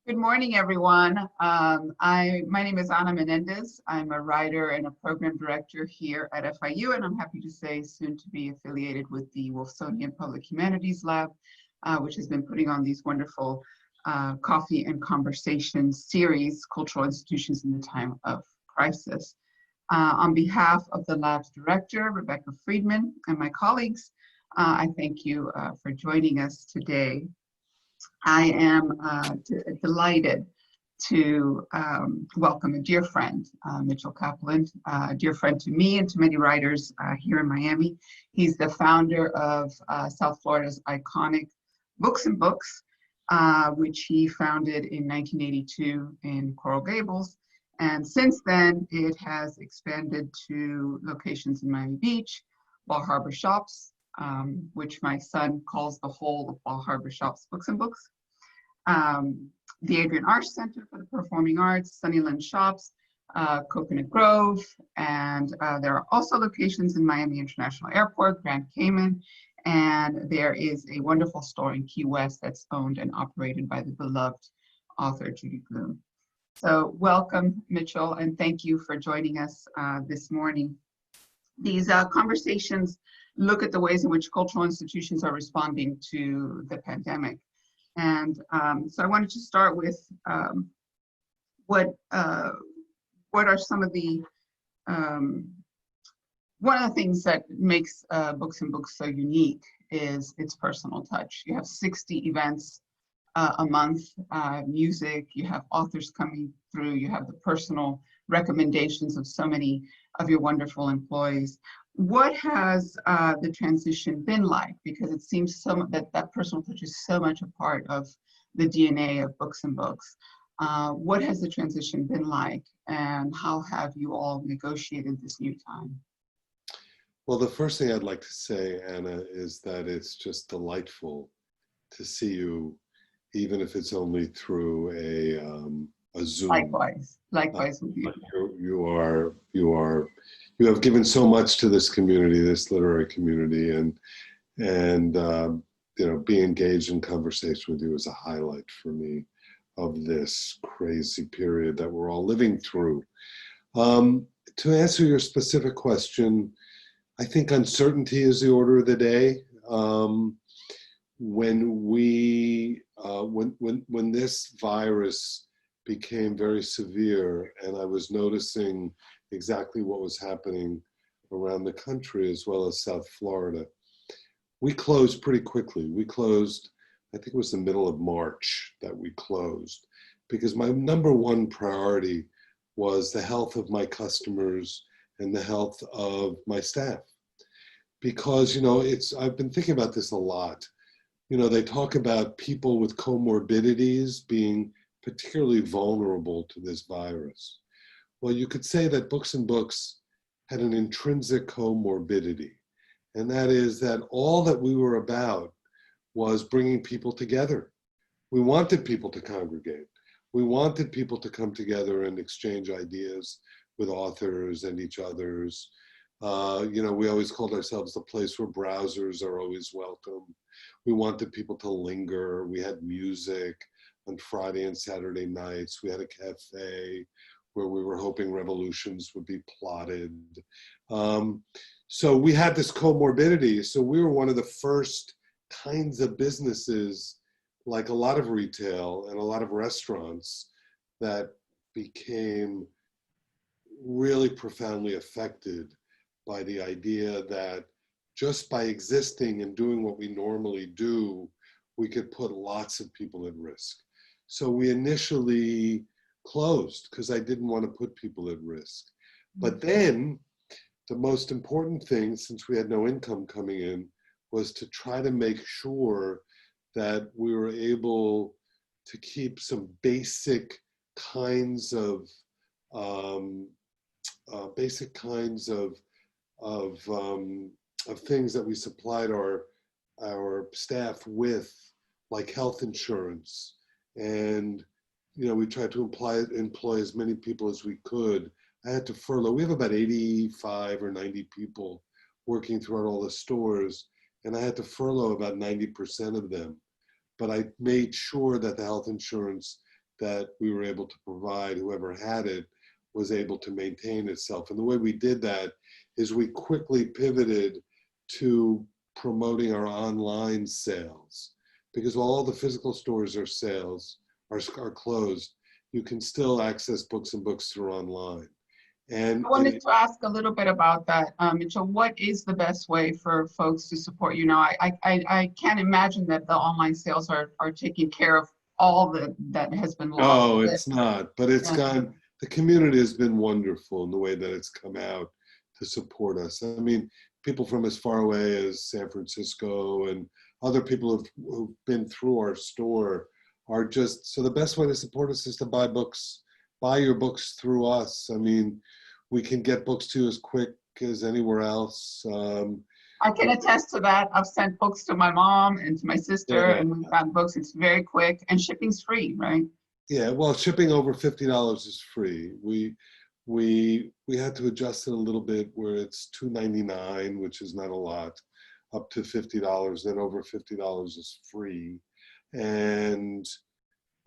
Good morning, everyone. My name is Ana Menendez. I'm a writer and a program director here at FIU, and I'm happy to say soon to be affiliated with the Wolfsonian Public Humanities Lab, which has been putting on these wonderful coffee and conversation series, Cultural Institutions in the Time of Crisis. On behalf of the lab's director, Rebecca Friedman, and my colleagues, I thank you for joining us today. I am delighted to welcome a dear friend, Mitchell Kaplan, a dear friend to me and to many writers here in Miami. He's the founder of South Florida's iconic Books and Books, which he founded in 1982 in Coral Gables. And since then, it has expanded to locations in Miami Beach, Bal Harbour Shops, which my son calls the whole of Bal Harbour Shops Books and Books, the Adrian Arch Center for the Performing Arts, Sunnyland Shops, Coconut Grove, and there are also locations in Miami International Airport, Grand Cayman, and there is a wonderful store in Key West that's owned and operated by the beloved author Judy Blume. So welcome, Mitchell, and thank you for joining us this morning. These conversations look at the ways in which cultural institutions are responding to the pandemic. And so I wanted to start with what are some of the, one of the things that makes Books and Books so unique is its personal touch. You have 60 events a month, music, you have authors coming through, you have the personal recommendations of so many of your wonderful employees. What has the transition been like? Because it seems that personal touch is so much a part of the DNA of Books and Books. What has the transition been like, and how have you all negotiated this new time? Well, the first thing I'd like to say, Anna, is that it's just delightful to see you, even if it's only through a Zoom. Likewise with you. You have given so much to this community, this literary community, and you know, being engaged in conversation with you is a highlight for me of this crazy period that we're all living through. To answer your specific question, I think uncertainty is the order of the day. When this virus became very severe, and I was noticing exactly what was happening around the country as well as South Florida, we closed pretty quickly. We closed, I think it was the middle of March that we closed, because my number one priority was the health of my customers and the health of my staff. Because, you know, I've been thinking about this a lot. You know, they talk about people with comorbidities being particularly vulnerable to this virus. Well, you could say that Books and Books had an intrinsic comorbidity, and that is that all that we were about was bringing people together. We wanted people to congregate. We wanted people to come together and exchange ideas with authors and each others. You know, we always called ourselves the place where browsers are always welcome. We wanted people to linger. We had music on Friday and Saturday nights. We had a cafe where we were hoping revolutions would be plotted. So we had this comorbidity. So we were one of the first kinds of businesses, like a lot of retail and a lot of restaurants, that became really profoundly affected by the idea that just by existing and doing what we normally do, we could put lots of people at risk. So we initially closed because I didn't want to put people at risk. But then the most important thing, since we had no income coming in, was to try to make sure that we were able to keep some basic kinds of things that we supplied our staff with, like health insurance. And, you know, we tried to employ as many people as we could. I had to furlough. We have about 85 or 90 people working throughout all the stores, and I had to furlough about 90% of them. But I made sure that the health insurance that we were able to provide, whoever had it was able to maintain itself. And the way we did that is we quickly pivoted to promoting our online sales, because while all the physical stores are closed, you can still access books and books through online. And I wanted to ask a little bit about that, Mitchell. What is the best way for folks to support you? Now, I can't imagine that the online sales are taking care of all that has been lost. no, it's not, but it's Yeah. gone. The community has been wonderful in the way that it's come out to support us. I mean, people from as far away as San Francisco and other people who've been through our store are just, so the best way to support us is to buy books, buy your books through us. I mean, we can get books to you as quick as anywhere else. I can attest to that. I've sent books to my mom and to my sister, Yeah. and we've gotten books. It's very quick, and shipping's free, right? Yeah, well, shipping over $50 is free. We had to adjust it a little bit where it's $2.99, which is not a lot, up to $50. Then over $50 is free, and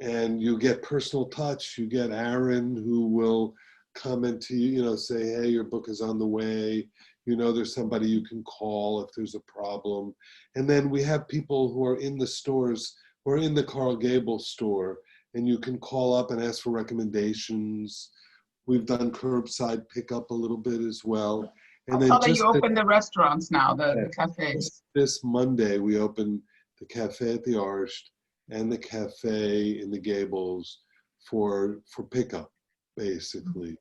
you get personal touch. You get Aaron, who will come into you, say, hey, your book is on the way. There's somebody you can call if there's a problem. And then we have people who are in the stores, who are in the Carl Gable store, and you can call up and ask for recommendations. We've done curbside pickup a little bit as well. And I then saw that just you opened the restaurants now, the cafes. this Monday, we opened the cafe at the Arch and the cafe in the Gables for pickup, basically.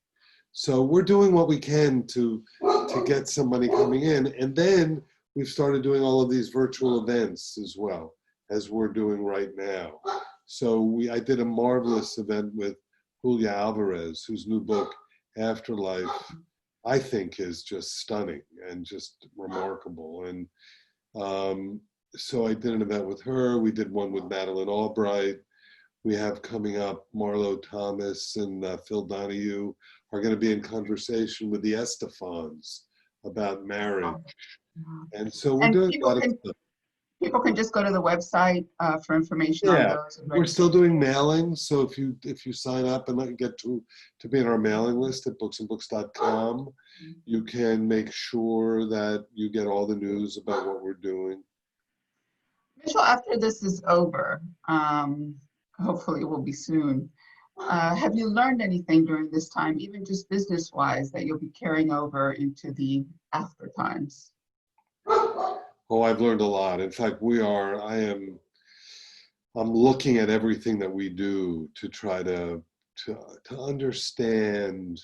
So we're doing what we can to get some money coming in. And then we've started doing all of these virtual events as well, as we're doing right now. So I did a marvelous event with Julia Alvarez, whose new book, Afterlife, I think is just stunning and just remarkable. And so I did an event with her. We did one with Madeline Albright. We have coming up Marlo Thomas and Phil Donahue are going to be in conversation with the Estefans about marriage. And so we're doing a lot of stuff. People can just go to the website for information on those. We're still doing mailings. So if you sign up and get to be on our mailing list at booksandbooks.com, you can make sure that you get all the news about what we're doing. Mitchell, after this is over, hopefully it will be soon, have you learned anything during this time, even just business-wise, that you'll be carrying over into the after times? Oh, I've learned a lot. In fact, I'm looking at everything that we do to try to understand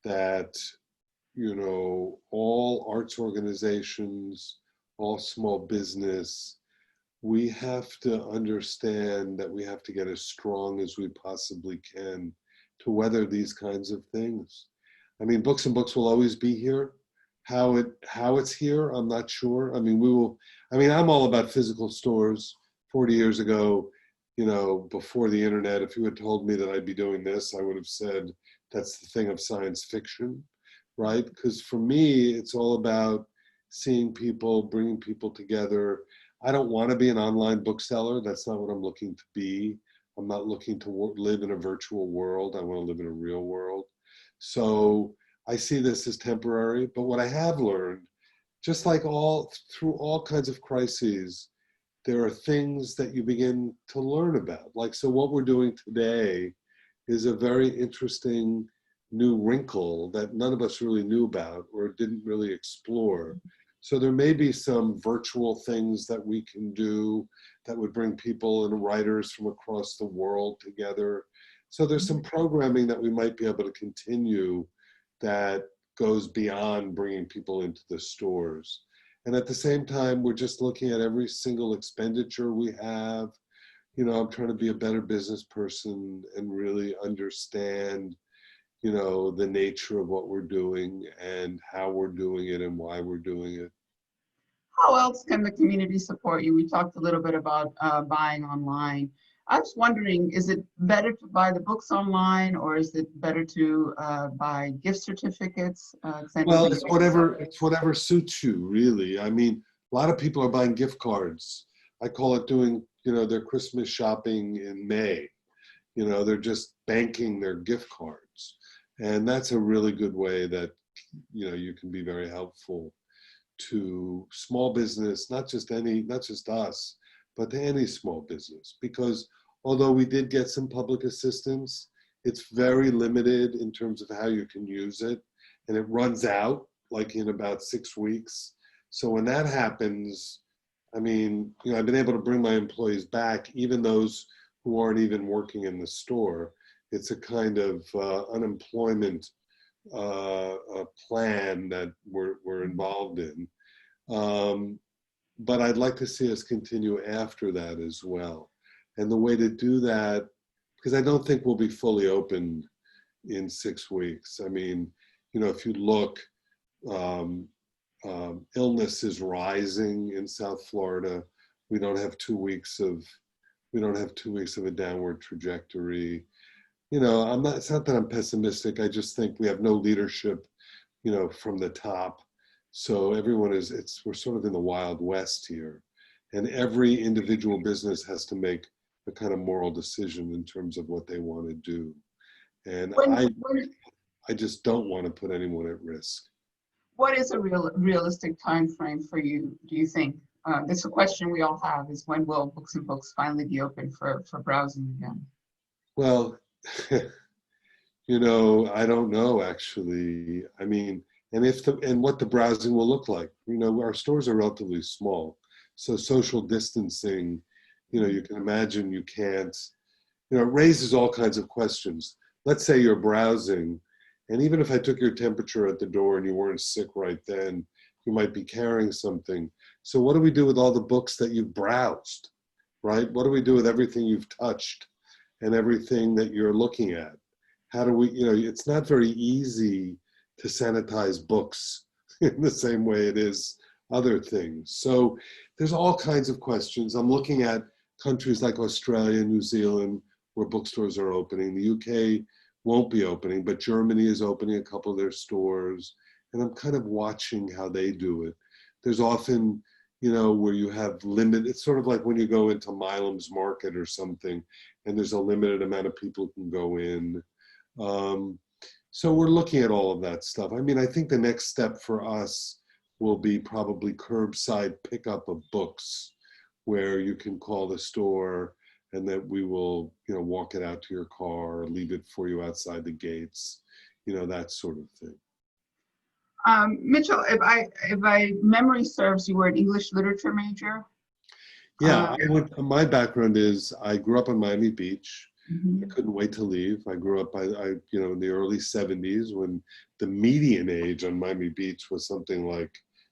that, all arts organizations, all small business, we have to understand that we have to get as strong as we possibly can to weather these kinds of things. I mean, Books and Books will always be here. How it's here, I'm not sure. I mean, I'm all about physical stores. 40 years ago, before the internet, if you had told me that I'd be doing this, I would have said that's the thing of science fiction, right? Because for me, it's all about seeing people, bringing people together. I don't want to be an online bookseller. That's not what I'm looking to be. I'm not looking to live in a virtual world. I want to live in a real world. So I see this as temporary, but what I have learned, just like through all kinds of crises, there are things that you begin to learn about. So what we're doing today is a very interesting new wrinkle that none of us really knew about or didn't really explore. So there may be some virtual things that we can do that would bring people and writers from across the world together. So there's some programming that we might be able to continue that goes beyond bringing people into the stores. And at the same time, we're just looking at every single expenditure we have. I'm trying to be a better business person and really understand, the nature of what we're doing and how we're doing it and why we're doing it. How else can the community support you? We talked a little bit about buying online. I was wondering, is it better to buy the books online, or is it better to buy gift certificates? Well, it's whatever suits you, really. I mean, a lot of people are buying gift cards. I call it doing, their Christmas shopping in May. they're just banking their gift cards. And that's a really good way that, you can be very helpful to small business, not just us, but to any small business. Because although we did get some public assistance, it's very limited in terms of how you can use it. And it runs out like in about 6 weeks. So when that happens, I've been able to bring my employees back, even those who aren't even working in the store. It's a kind of unemployment plan that we're involved in. But I'd like to see us continue after that as well. And the way to do that, because I don't think we'll be fully opened in 6 weeks. If you look, illness is rising in South Florida. We don't have 2 weeks of a downward trajectory. It's not that I'm pessimistic. I just think we have no leadership, from the top. So we're sort of in the Wild West here. And every individual business has to make a kind of moral decision in terms of what they want to do. And I just don't want to put anyone at risk. What is a realistic time frame for you, do you think? This is a question we all have, is when will Books and Books finally be open for browsing again? Well, I don't know, actually. And what the browsing will look like. Our stores are relatively small. So social distancing, you can imagine you can't, it raises all kinds of questions. Let's say you're browsing, and even if I took your temperature at the door and you weren't sick right then, you might be carrying something. So what do we do with all the books that you've browsed, right? What do we do with everything you've touched and everything that you're looking at? How do we, it's not very easy to sanitize books in the same way it is other things. So there's all kinds of questions. I'm looking at countries like Australia, New Zealand, where bookstores are opening. The UK won't be opening, but Germany is opening a couple of their stores. And I'm kind of watching how they do it. There's often, where you have it's sort of like when you go into Milam's Market or something, and there's a limited amount of people who can go in. So we're looking at all of that stuff. I think the next step for us will be probably curbside pickup of books, where you can call the store and that we will, walk it out to your car or leave it for you outside the gates, that sort of thing. Mitchell, if I memory serves, you were an English literature major? Yeah, my background is I grew up on Miami Beach. Mm-hmm. I couldn't wait to leave. I grew up, in the early 70s when the median age on Miami Beach was something like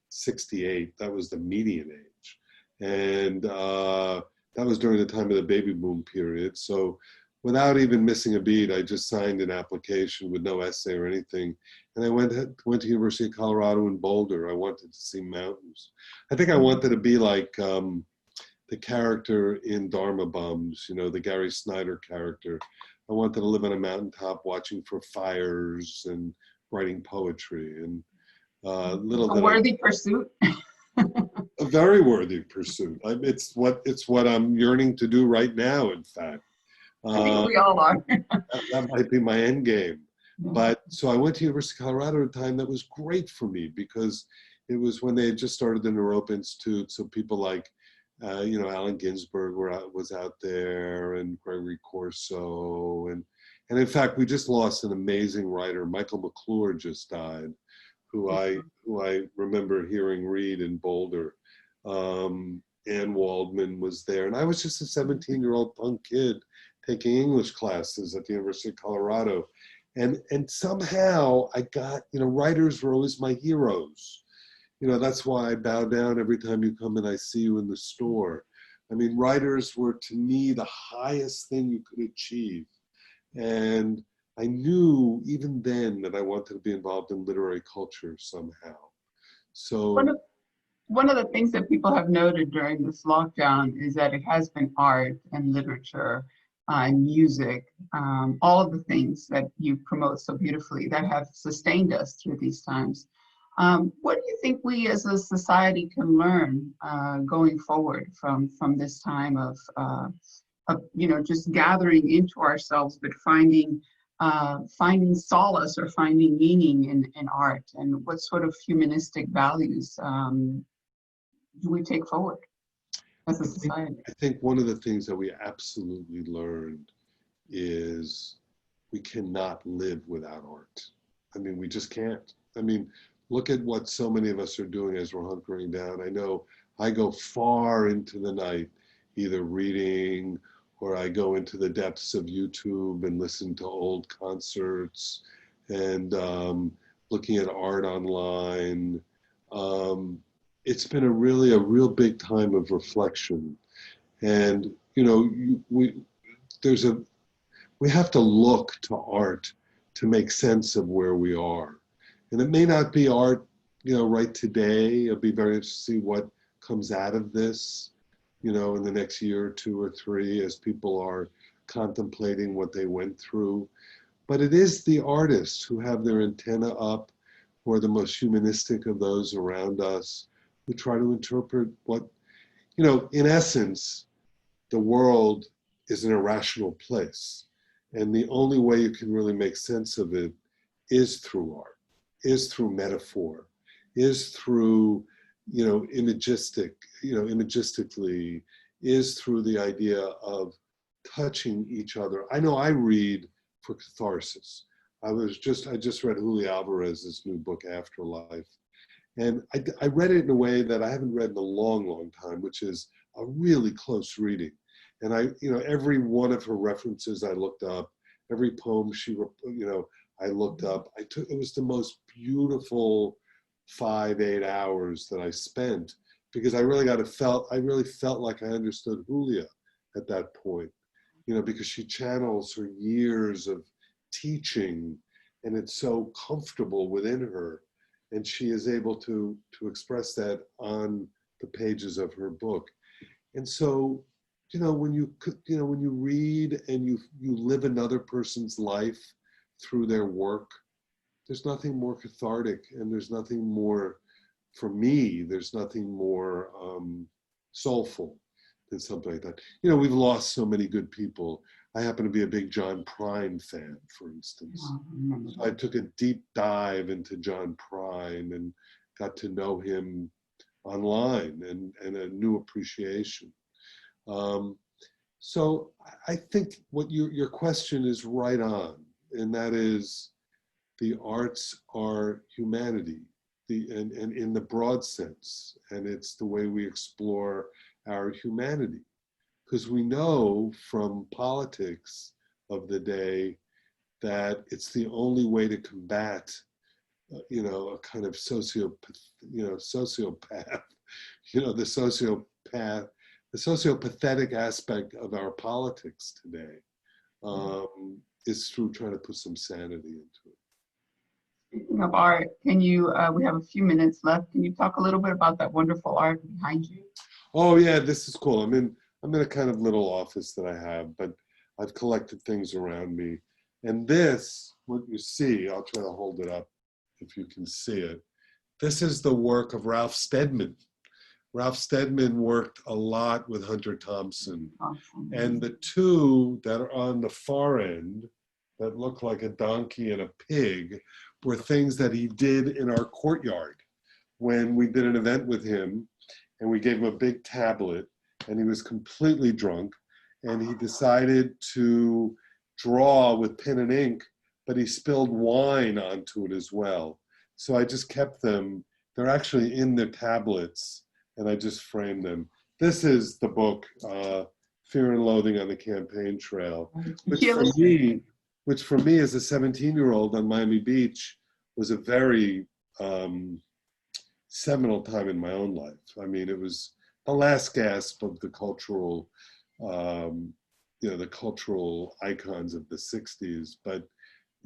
68. That was the median age. And that was during the time of the baby boom period. So without even missing a beat, I just signed an application with no essay or anything. And I went to University of Colorado in Boulder. I wanted to see mountains. I think I wanted to be like the character in Dharma Bums, the Gary Snyder character. I wanted to live on a mountaintop watching for fires and writing poetry. And a worthy pursuit. A very worthy pursuit. It's what I'm yearning to do right now, in fact. I think we all are. That might be my end game. But so I went to University of Colorado at a time that was great for me because it was when they had just started the Naropa Institute. So people like, Allen Ginsberg was out there, and Gregory Corso. And in fact, we just lost an amazing writer. Michael McClure just died, who I remember hearing read in Boulder. Ann Waldman was there. And I was just a 17-year-old punk kid taking English classes at the University of Colorado. And somehow I got, writers were always my heroes. That's why I bow down every time you come and I see you in the store. Writers were, to me, the highest thing you could achieve. And I knew even then that I wanted to be involved in literary culture somehow. So one of the things that people have noted during this lockdown is that it has been art and literature and music, all of the things that you promote so beautifully that have sustained us through these times. What do you think we as a society can learn going forward from this time of just gathering into ourselves, but finding solace or finding meaning in art, and what sort of humanistic values do we take forward as a society? I think one of the things that we absolutely learned is we cannot live without art. I mean, we just can't. I mean, look at what so many of us are doing as we're hunkering down. I know I go far into the night, either reading, or I go into the depths of YouTube and listen to old concerts, and looking at art online. It's been a real big time of reflection. And, we have to look to art to make sense of where we are. And it may not be art, right today. It'll be very interesting to see what comes out of this, in the next year or 2 or 3, as people are contemplating what they went through. But it is the artists who have their antenna up, who are the most humanistic of those around us, who try to interpret what, in essence, the world is an irrational place. And the only way you can really make sense of it is through art, is through metaphor, is through, imagistically, is through the idea of touching each other. I know I read for catharsis. I just read Julio Alvarez's new book, Afterlife. And I read it in a way that I haven't read in a long time, which is a really close reading. And every one of her references I looked up, every poem she, I looked up. It was the most beautiful 5-8 hours that I spent, because I really felt like I understood Julia at that point, because she channels her years of teaching, and it's so comfortable within her, and she is able to express that on the pages of her book. And so, when you read and you live another person's life through their work, there's nothing more cathartic, and there's nothing more, for me, there's nothing more soulful than something like that. We've lost so many good people. I happen to be a big John Prine fan, for instance. So I took a deep dive into John Prine and got to know him online, and a new appreciation. So I think what your question is right on, and that is, the arts are humanity, and in the broad sense, and it's the way we explore our humanity. Because we know from politics of the day that it's the only way to combat, a kind of sociopath, the sociopathetic aspect of our politics today, is through trying to put some sanity into it. Speaking of art, can you, we have a few minutes left. Can you talk a little bit about that wonderful art behind you? Oh yeah, this is cool. I'm in a kind of little office that I have, but I've collected things around me. And this, what you see, I'll try to hold it up if you can see it. This is the work of Ralph Steadman. Ralph Steadman worked a lot with Hunter Thompson. Awesome. And the two that are on the far end, that look like a donkey and a pig, were things that he did in our courtyard when we did an event with him, and we gave him a big tablet, and he was completely drunk, and he decided to draw with pen and ink, but he spilled wine onto it as well. So I just kept them. They're actually in the tablets, and I just framed them. This is the book, Fear and Loathing on the Campaign Trail, which for me as a 17-year-old on Miami Beach was a very seminal time in my own life. I mean, it was the last gasp of the cultural, the cultural icons of the 60s. But,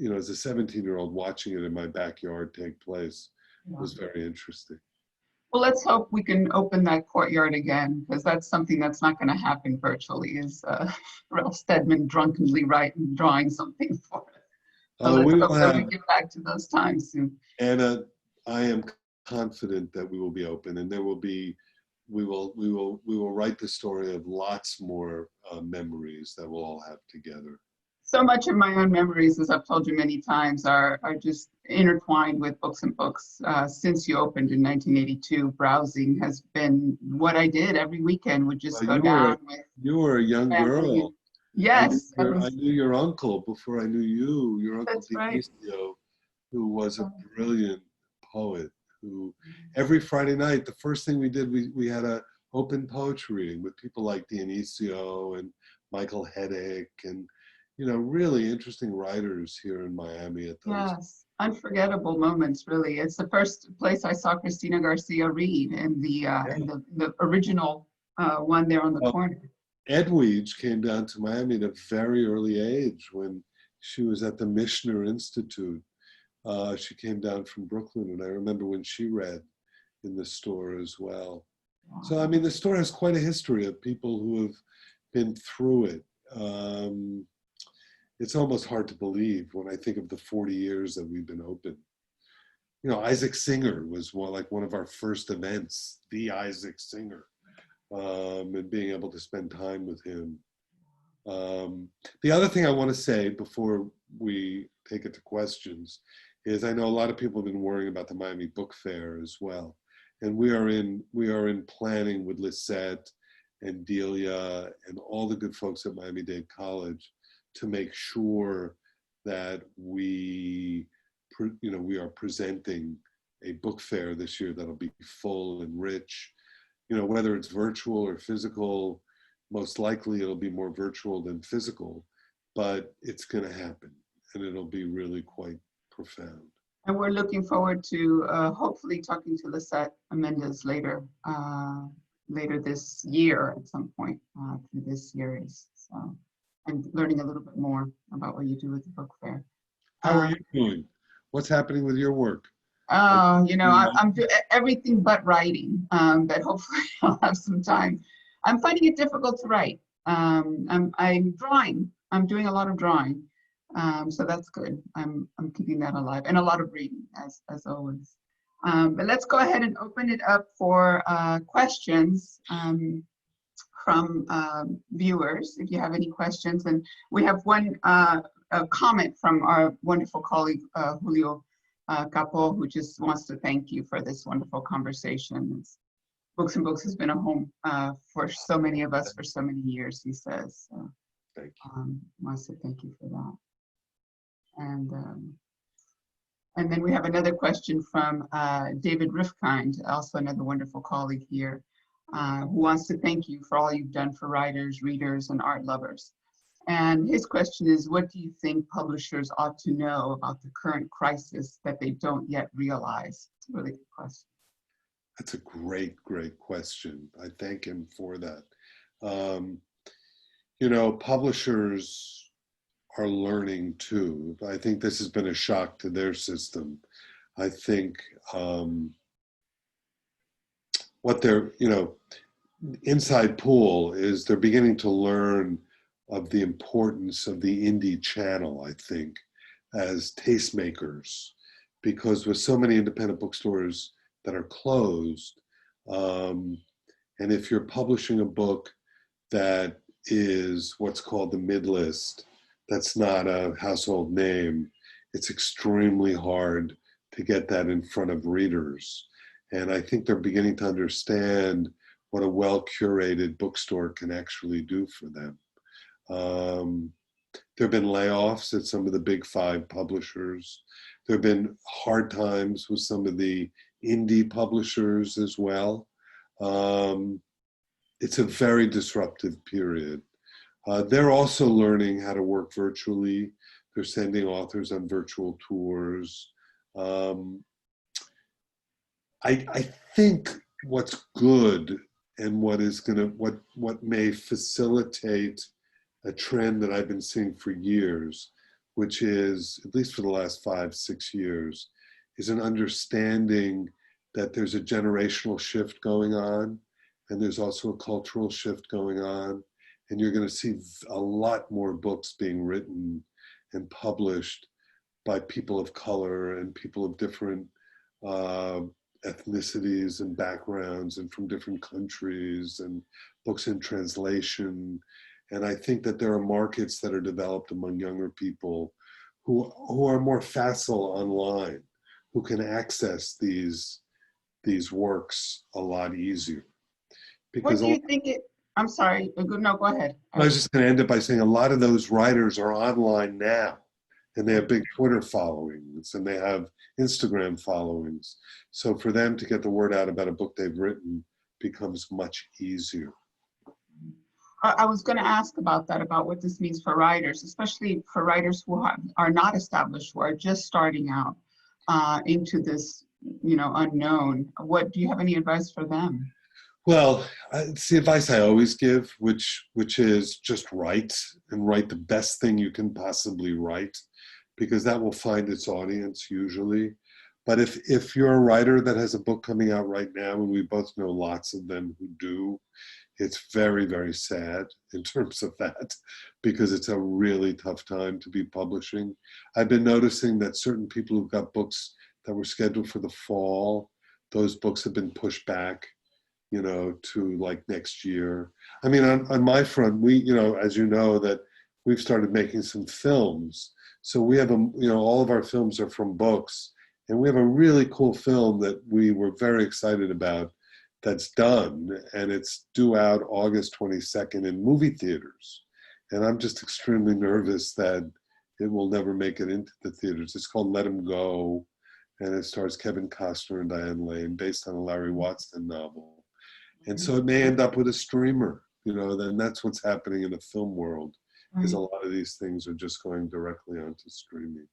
as a 17-year-old watching it in my backyard take place was very interesting. Well, let's hope we can open that courtyard again, because that's something that's not going to happen virtually, is Ralph Steadman drunkenly drawing something for us. So let's hope that we get back to those times soon. Anna, I am confident that we will be open, and there will be, we will write the story of lots more memories that we'll all have together. So much of my own memories, as I've told you many times, are just intertwined with books and books. Since you opened in 1982, browsing has been what I did every weekend. Would just Well, go down with you were a young family. girl. Yes, I knew your uncle before I knew you. Your uncle that's right. Dionisio, who was a brilliant poet. Who every Friday night, the first thing we did, we had a open poetry reading with people like Dionisio and Michael Heddick and really interesting writers here in Miami at those. Yes, unforgettable moments, really. It's the first place I saw Christina Garcia read in the original one there on the corner. Edwidge came down to Miami at a very early age when she was at the Mishner Institute. She came down from Brooklyn, and I remember when she read in the store as well. Wow. So, I mean, the store has quite a history of people who have been through it. It's almost hard to believe when I think of the 40 years that we've been open. Isaac Singer was one of our first events, the Isaac Singer, and being able to spend time with him. The other thing I want to say before we take it to questions is I know a lot of people have been worrying about the Miami Book Fair as well. And we are in planning with Lisette and Delia and all the good folks at Miami-Dade College to make sure that we are presenting a book fair this year that'll be full and rich. Whether it's virtual or physical, most likely it'll be more virtual than physical, but it's going to happen, and it'll be really quite profound. And we're looking forward to hopefully talking to Lisette Menendez later this year at some point through this series. So, and learning a little bit more about what you do with the book fair. How are you doing? What's happening with your work? I'm doing everything but writing, but hopefully I'll have some time. I'm finding it difficult to write. I'm drawing. I'm doing a lot of drawing. So that's good. I'm keeping that alive, and a lot of reading as always. But let's go ahead and open it up for questions from viewers. If you have any questions, and we have one a comment from our wonderful colleague Julio Capo, who just wants to thank you for this wonderful conversation. Books and Books has been a home for so many of us for so many years, he says. So, thank you. Wants to thank you for that. And then we have another question from David Rifkind, also another wonderful colleague here, who wants to thank you for all you've done for writers, readers, and art lovers. And his question is, what do you think publishers ought to know about the current crisis that they don't yet realize? It's a really good question. That's a great, great question. I thank him for that. Publishers are learning too. I think this has been a shock to their system. I think what they're, inside pool is they're beginning to learn of the importance of the indie channel, I think, as tastemakers, because with so many independent bookstores that are closed, and if you're publishing a book that is what's called the mid-list, that's not a household name, it's extremely hard to get that in front of readers. And I think they're beginning to understand what a well-curated bookstore can actually do for them. There have been layoffs at some of the big 5 publishers. There have been hard times with some of the indie publishers as well. It's a very disruptive period. They're also learning how to work virtually. They're sending authors on virtual tours. I think what's good and what may facilitate a trend that I've been seeing for years, which is, at least for the last 5-6 years, is an understanding that there's a generational shift going on, and there's also a cultural shift going on, and you're going to see a lot more books being written and published by people of color and people of different ethnicities and backgrounds and from different countries, and books in translation. And I think that there are markets that are developed among younger people who are more facile online, who can access these works a lot easier. What Because do you think I'm sorry, no, go ahead. I was just going to end it by saying a lot of those writers are online now, and they have big Twitter followings, and they have Instagram followings. So for them to get the word out about a book they've written becomes much easier. I was going to ask about that, about what this means for writers, especially for writers who are not established, who are just starting out into this, unknown. What do you have any advice for them? Well, it's the advice I always give, which is just write, and write the best thing you can possibly write, because that will find its audience usually. But if you're a writer that has a book coming out right now, and we both know lots of them who do, it's very, very sad in terms of that, because it's a really tough time to be publishing. I've been noticing that certain people who've got books that were scheduled for the fall, those books have been pushed back, to like next year. I mean, on my front, we, as you know, that we've started making some films. So we have, all of our films are from books. And we have a really cool film that we were very excited about that's done, and it's due out August 22nd in movie theaters. And I'm just extremely nervous that it will never make it into the theaters. It's called Let 'Em Go, and it stars Kevin Costner and Diane Lane, based on a Larry Watson novel. And so it may end up with a streamer, then that's what's happening in the film world, is a lot of these things are just going directly onto streaming.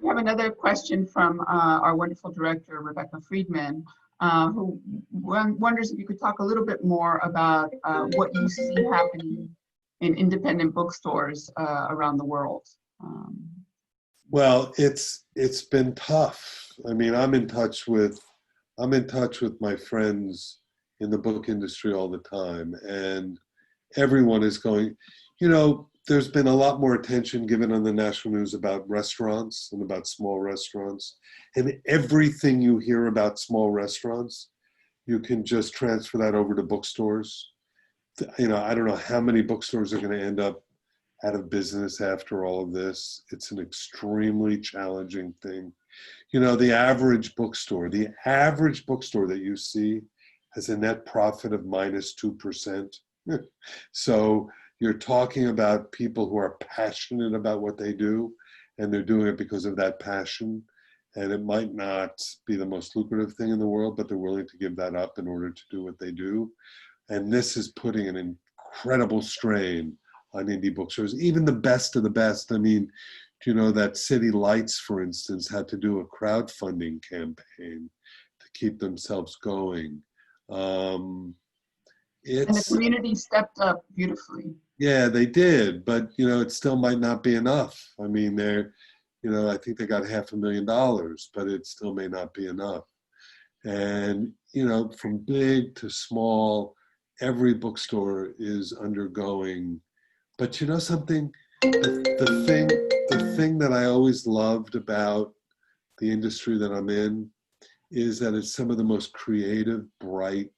We have another question from our wonderful director, Rebecca Friedman, who wonders if you could talk a little bit more about what you see happening in independent bookstores around the world. Well, it's been tough. I mean, I'm in touch with my friends in the book industry all the time, and everyone is going, there's been a lot more attention given on the national news about restaurants and about small restaurants. And everything you hear about small restaurants, you can just transfer that over to bookstores. I don't know how many bookstores are going to end up out of business after all of this. It's an extremely challenging thing. The average bookstore that you see has a net profit of -2%. So you're talking about people who are passionate about what they do, and they're doing it because of that passion. And it might not be the most lucrative thing in the world, but they're willing to give that up in order to do what they do. And this is putting an incredible strain on indie bookstores, even the best of the best. I mean, that City Lights, for instance, had to do a crowdfunding campaign to keep themselves going. And the community stepped up beautifully. Yeah, they did, but it still might not be enough. I mean, I think they got $500,000, but it still may not be enough. And from big to small, every bookstore is undergoing. But something, the thing that I always loved about the industry that I'm in is that it's some of the most creative, bright,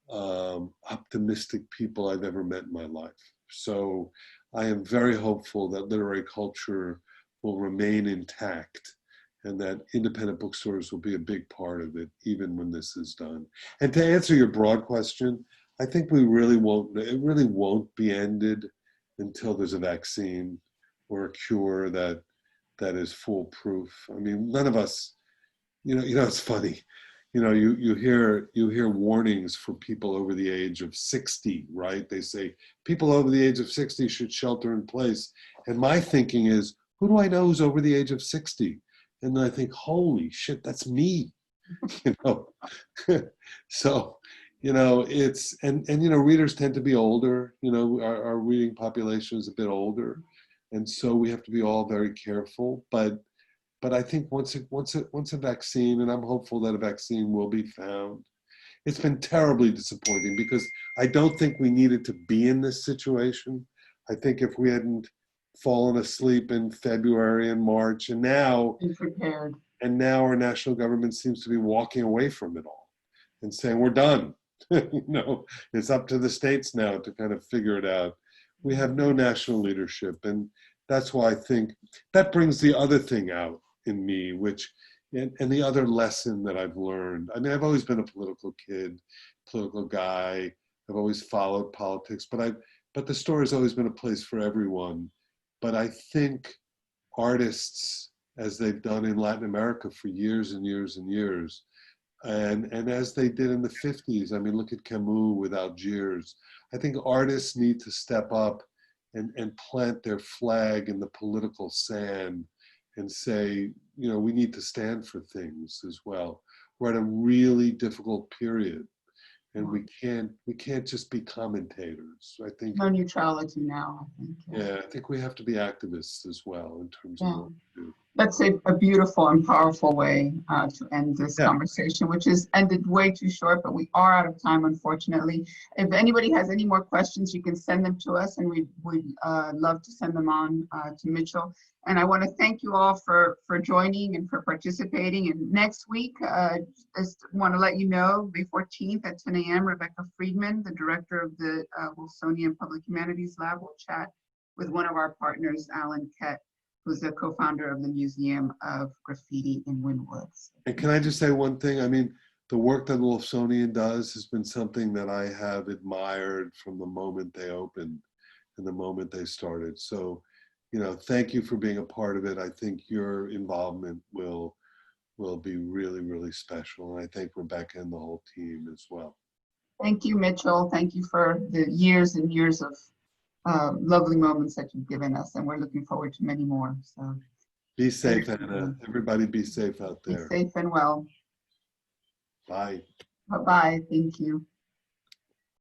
optimistic people I've ever met in my life. So I am very hopeful that literary culture will remain intact, and that independent bookstores will be a big part of it, even when this is done. And to answer your broad question, I think it really won't be ended until there's a vaccine or a cure that is foolproof. I mean, none of us, it's funny. You hear warnings for people over the age of 60, right? They say people over the age of 60 should shelter in place. And my thinking is, who do I know who's over the age of 60? And then I think, holy shit, that's me. So, it's, and readers tend to be older. Our reading population is a bit older. And so we have to be all very careful. But I think once a vaccine, and I'm hopeful that a vaccine will be found. It's been terribly disappointing because I don't think we needed to be in this situation. I think if we hadn't fallen asleep in February and March, and now our national government seems to be walking away from it all and saying we're done. It's up to the states now to kind of figure it out. We have no national leadership. And that's why I think that brings the other thing out in me, which, and the other lesson that I've learned. I mean, I've always been a political kid, political guy. I've always followed politics, but the store has always been a place for everyone. But I think artists, as they've done in Latin America for years and years and years, and as they did in the 50s, I mean, look at Camus with Algiers. I think artists need to step up and plant their flag in the political sand and say, you know, we need to stand for things as well. We're at a really difficult period, and we can't just be commentators. I think No neutrality now, I think. yeah, I think we have to be activists as well in terms of what we do. That's a beautiful and powerful way to end this conversation, which is ended way too short, but we are out of time, unfortunately. If anybody has any more questions, you can send them to us, and we'd love to send them on to Mitchell. And I want to thank you all for joining and for participating. And next week, just want to let you know, May 14th at 10 a.m., Rebecca Friedman, the director of the Wolfsonian Public Humanities Lab, will chat with one of our partners, Alan Kett, who's the co-founder of the Museum of Graffiti in Wynwood. And can I just say one thing? I mean, the work that Wolfsonian does has been something that I have admired from the moment they opened and the moment they started. So, you know, thank you for being a part of it. I think your involvement will be really, really special. And I thank Rebecca and the whole team as well. Thank you, Mitchell. Thank you for the years and years of lovely moments that you've given us, and we're looking forward to many more. So be safe, Anna. Everybody be safe out there. Be safe and well. Bye. Bye-bye. Thank you.